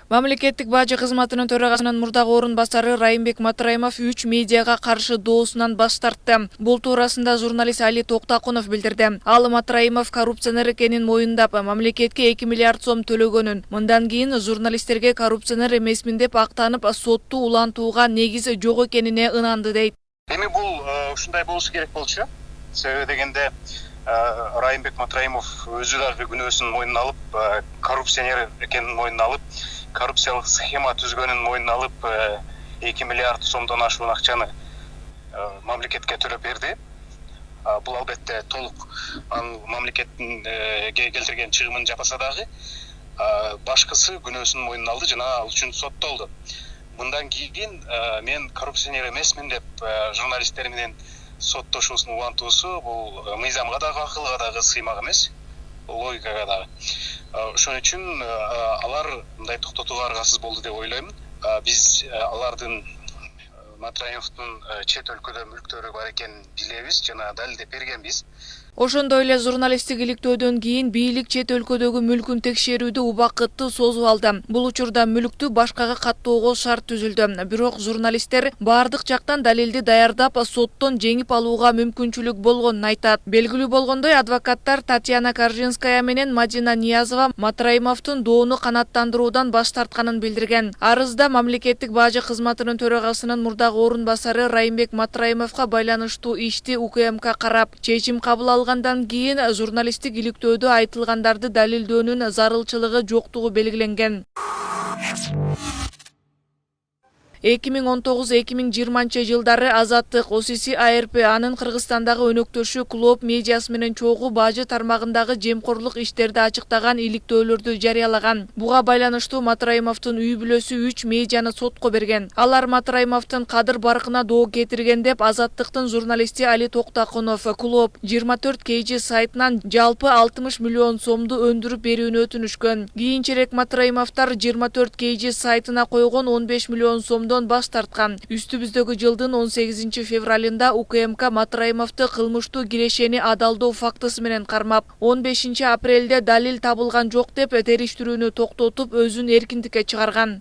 Мамлекеттик бажы кызматынын төрагасынын мурдагы орун басары Райымбек Матраимов 3 медиага каршы доосунан баш тартты. Бул туурасында журналист Али Токтакунов билдирди. Ал Матраимов коррупционер экенин моюндап, мамлекетке 2 миллиард сом төлөгөнүн, мындан кийин журналисттерге коррупционер эмесмин деп актанып, сотту улантууга негиз жок экенине ынанды дейт. Эми бул ушундай болушу керек болчу. Себеби дегенде Райымбек Матраимов өзү дагы күнөөсүн мойнуна алып, коррупционер экенин мойнуна алып, коррупциялык схема түзгөнүн мойнуна алып, 2 миллиард сомдон ашуун акчаны мамлекетке төлөп берди. Бул албетте толук мамлекеттин келтирген чыгымын жапаса дагы, башкысы күнөөсүн мойнуна алды жана ал үчүн соттолду. Мындан кийин мен коррупционер эмесмин деп журналисттер менен соттошуусун улантуусу бул мыйзамга дагы акылга дагы сыймак эмес, логикага дагы. Ошон үчүн алар мындай токтотууга аргасыз болду деп ойлойм. Биз алардын Матраимовдун чет өлкөдө мүлктөрү бар экенин билебиз жана далилдеп бергенбиз. Ошондой эле журналисттик иликтөөдөн кийин бийлик чет өлкөдөгү мүлкүн текшерүүдү убакытты созуп алды. Бул учурда мүлктү башкага каттоого шарт түзүлдү. Бирок журналисттер бардык жактан далилди даярдап, соттон жеңип алууга мүмкүнчүлүк болгонун айтат. Белгилүү болгондой, адвокаттар Татьяна Коржинская менен Мадина Ниязова Матраимовдун доону канааттандыруудан баш тартканын билдирген. Арызда мамлекеттик бажы кызматынын төрагасынын мурдагы орун басары Райымбек Матраимовго байланыштуу ишти УКМК карап, чечим кабыл алгандан кийин журналисттик иликтөөдө айтылгандарды далилдөөнүн зарылчылыгы жоктугу белгиленген. 2019-2020 жылдары Азаттык, ОСИСи АРП анын Кыргызстандагы өнөктөшү Клоп медиасы менен чогуу бажы тармагындагы жемкорлук иштерди ачыктаган иликтөөлөрдү жарыялаган. Буга байланыштуу Матраимовдун үй бүлөсү 3 медианы сотко берген. Алар Матраимовдун кадыр баркына доо кетирген деп Азаттыктын журналисти Али Токтакунов Клоп 24 KG сайтынан жалпы 60 миллион сомду өндүрүп берүүнү өтүнүшкөн. Кийинчерээк Матраимовдор 24 KG сайтына койгон 15 миллион сомдон баш тарткан. Үстүбүздөгү жылдын 18 февралында УКМК Матраимовду кылмыштуу кирешени адалдоо фактысы менен кармап, 15 апрелде далил табылган жок деп териштирүүнү токтотуп, өзүн эркиндикке чыгарган.